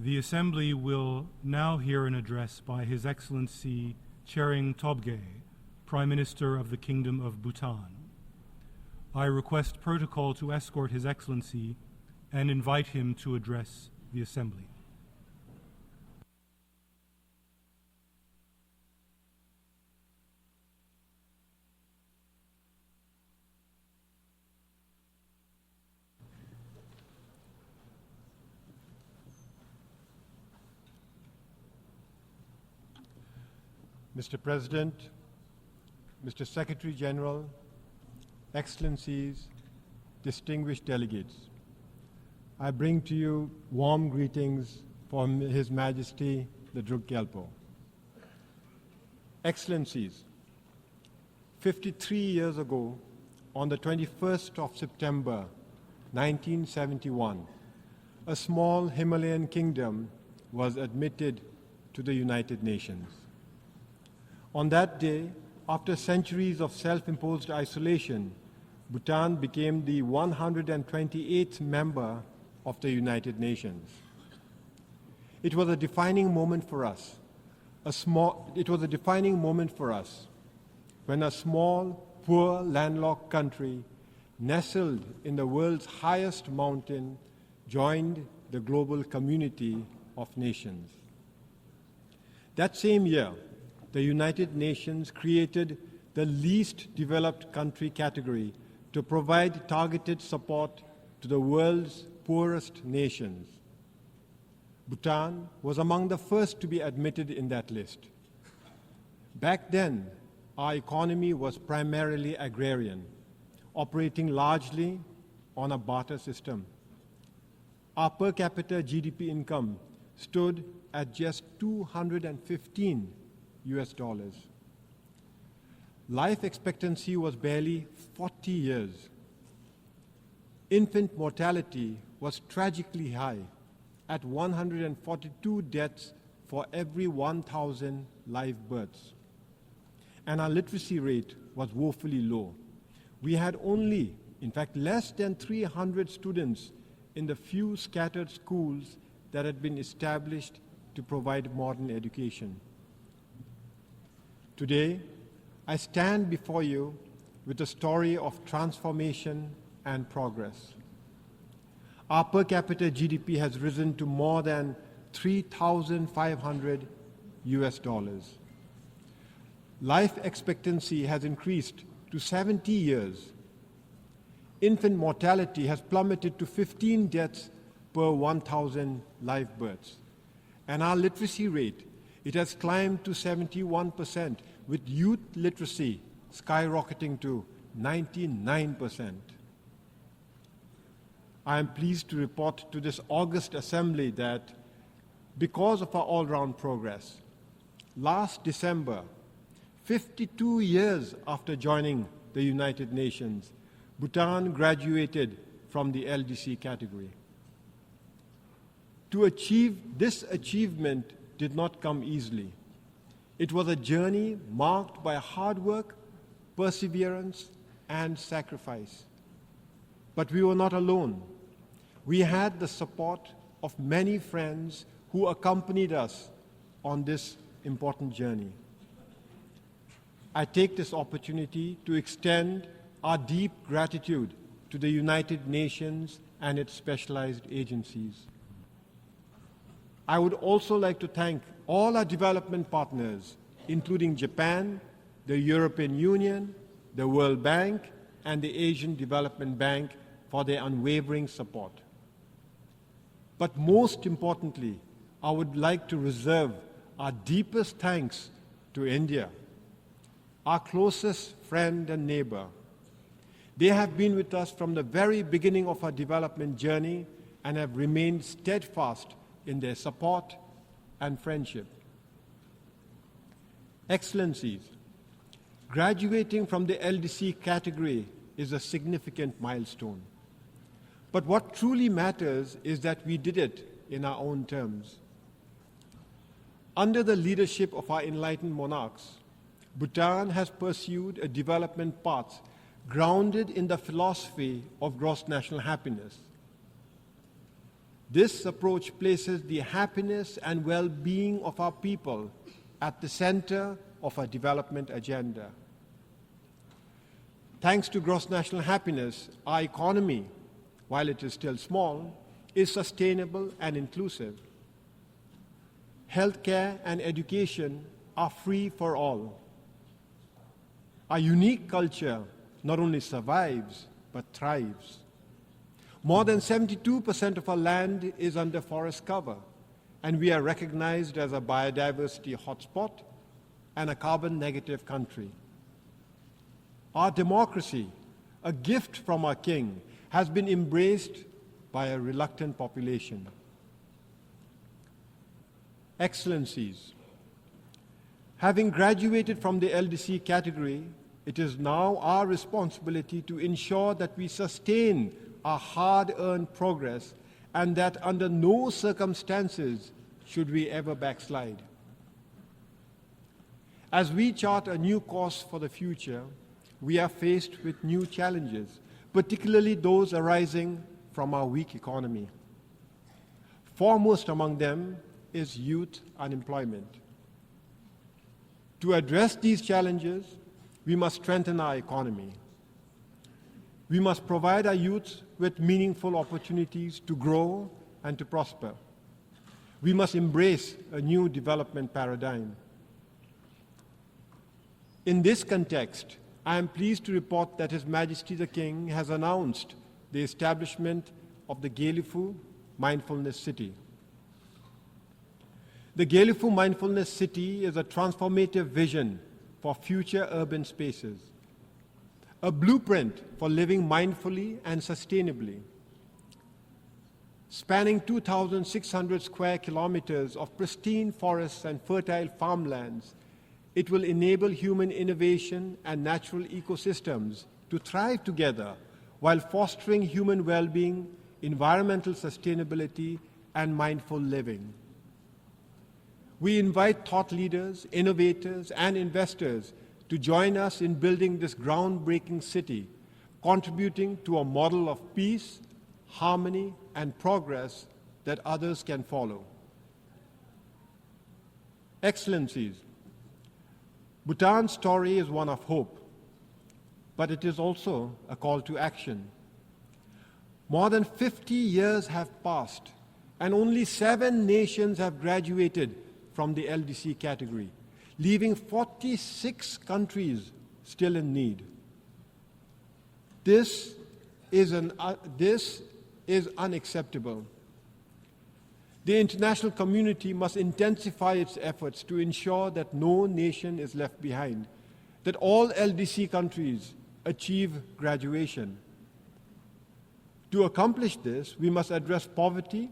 The Assembly will now hear an address by His Excellency Tshering Tobgay, Prime Minister of the Kingdom of Bhutan. I request protocol to escort His Excellency and invite him to address the Assembly. Mr. President, Mr. Secretary General, Excellencies, distinguished delegates, I bring to you warm greetings from His Majesty the Druk Gyalpo. Excellencies, 53 years ago, on the 21st of September 1971, a small Himalayan kingdom was admitted to the United Nations. On that day, after centuries of self-imposed isolation, Bhutan became the 128th member of the United Nations. It was a defining moment for us. When a small, poor, landlocked country nestled in the world's highest mountain joined the global community of nations. That same year, the United Nations created the least developed country category to provide targeted support to the world's poorest nations. Bhutan was among the first to be admitted in that list. Back then, our economy was primarily agrarian, operating largely on a barter system. Our per capita GDP income stood at just $215. Life expectancy was barely 40 years. Infant mortality was tragically high, at 142 deaths for every 1,000 live births. And our literacy rate was woefully low. We had only, in fact, less than 300 students in the few scattered schools that had been established to provide modern education. Today, I stand before you with a story of transformation and progress. Our per capita GDP has risen to more than $3,500. Life expectancy has increased to 70 years. Infant mortality has plummeted to 15 deaths per 1,000 live births. And our literacy rate, it has climbed to 71%, with youth literacy skyrocketing to 99%. I am pleased to report to this august assembly that because of our all-round progress, last December, 52 years after joining the United Nations, Bhutan graduated from the LDC category. To achieve this achievement did not come easily. It was a journey marked by hard work, perseverance, and sacrifice. But we were not alone. We had the support of many friends who accompanied us on this important journey. I take this opportunity to extend our deep gratitude to the United Nations and its specialized agencies. I would also like to thank all our development partners, including Japan, the European Union, the World Bank, and the Asian Development Bank for their unwavering support. But most importantly, I would like to reserve our deepest thanks to India, our closest friend and neighbor. They have been with us from the very beginning of our development journey and have remained steadfast in their support and friendship. Excellencies, graduating from the LDC category is a significant milestone. But what truly matters is that we did it in our own terms. Under the leadership of our enlightened monarchs, Bhutan has pursued a development path grounded in the philosophy of gross national happiness. This approach places the happiness and well-being of our people at the center of our development agenda. Thanks to gross national happiness, our economy, while it is still small, is sustainable and inclusive. Healthcare and education are free for all. Our unique culture not only survives, but thrives. More than 72% of our land is under forest cover, and we are recognized as a biodiversity hotspot and a carbon-negative country. Our democracy, a gift from our king, has been embraced by a reluctant population. Excellencies, having graduated from the LDC category, it is now our responsibility to ensure that we sustain our hard-earned progress and that under no circumstances should we ever backslide. As we chart a new course for the future, we are faced with new challenges, particularly those arising from our weak economy. Foremost among them is youth unemployment. To address these challenges, we must strengthen our economy. We must provide our youth with meaningful opportunities to grow and to prosper. We must embrace a new development paradigm. In this context, I am pleased to report that His Majesty the King has announced the establishment of the Gaelifu Mindfulness City. The Gaelifu Mindfulness City is a transformative vision for future urban spaces, a blueprint for living mindfully and sustainably. Spanning 2,600 square kilometers of pristine forests and fertile farmlands, it will enable human innovation and natural ecosystems to thrive together while fostering human well-being, environmental sustainability, and mindful living. We invite thought leaders, innovators, and investors to join us in building this groundbreaking city, contributing to a model of peace, harmony, and progress that others can follow. Excellencies, Bhutan's story is one of hope, but it is also a call to action. More than 50 years have passed, and only 7 nations have graduated from the LDC category, leaving 46 countries still in need. This is unacceptable. The international community must intensify its efforts to ensure that no nation is left behind, that all LDC countries achieve graduation. To accomplish this, we must address poverty,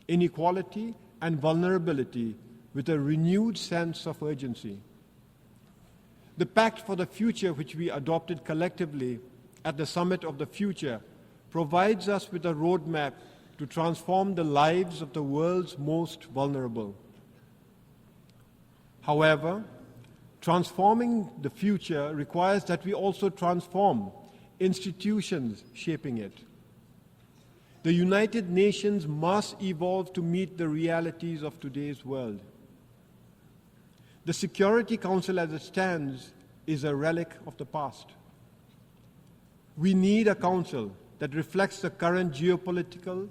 inequality, and vulnerability with a renewed sense of urgency. The Pact for the Future, which we adopted collectively at the Summit of the Future, provides us with a roadmap to transform the lives of the world's most vulnerable. However, transforming the future requires that we also transform institutions shaping it. The United Nations must evolve to meet the realities of today's world. The Security Council as it stands is a relic of the past. We need a council that reflects the current geopolitical,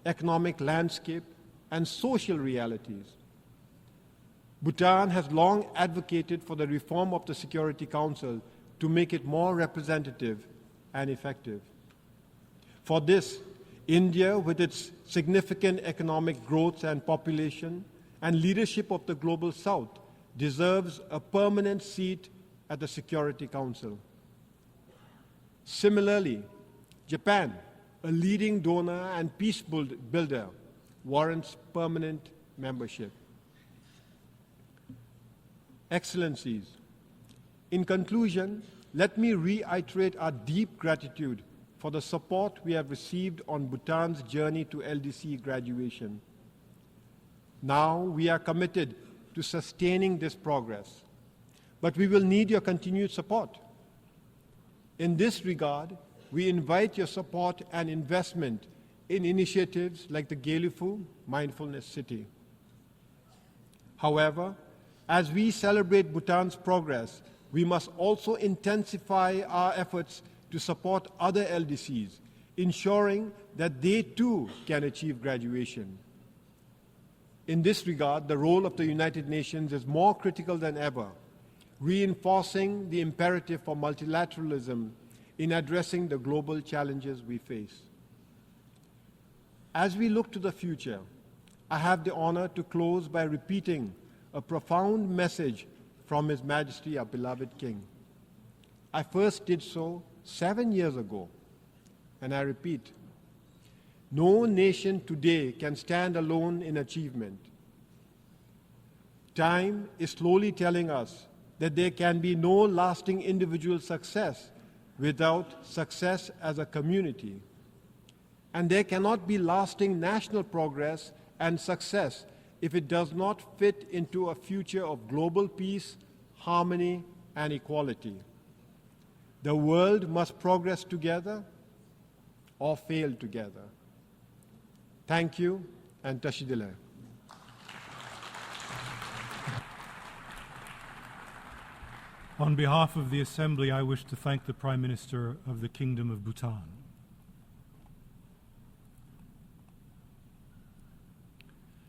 economic landscape, and social realities. Bhutan has long advocated for the reform of the Security Council to make it more representative and effective. For this, India, with its significant economic growth and population and leadership of the Global South, deserves a permanent seat at the Security Council. Similarly, Japan, a leading donor and peace builder, warrants permanent membership. Excellencies, in conclusion, let me reiterate our deep gratitude for the support we have received on Bhutan's journey to LDC graduation. Now we are committed to sustaining this progress, but we will need your continued support. In this regard, we invite your support and investment in initiatives like the Gelifu Mindfulness City. However, as we celebrate Bhutan's progress, we must also intensify our efforts to support other LDCs, ensuring that they too can achieve graduation. In this regard, the role of the United Nations is more critical than ever, reinforcing the imperative for multilateralism in addressing the global challenges we face. As we look to the future, I have the honor to close by repeating a profound message from His Majesty, our beloved King. I first did so 7 years ago, and I repeat, no nation today can stand alone in achievement. Time is slowly telling us that there can be no lasting individual success without success as a community. And there cannot be lasting national progress and success if it does not fit into a future of global peace, harmony, and equality. The world must progress together or fail together. Thank you, and Tashidile. On behalf of the Assembly, I wish to thank the Prime Minister of the Kingdom of Bhutan.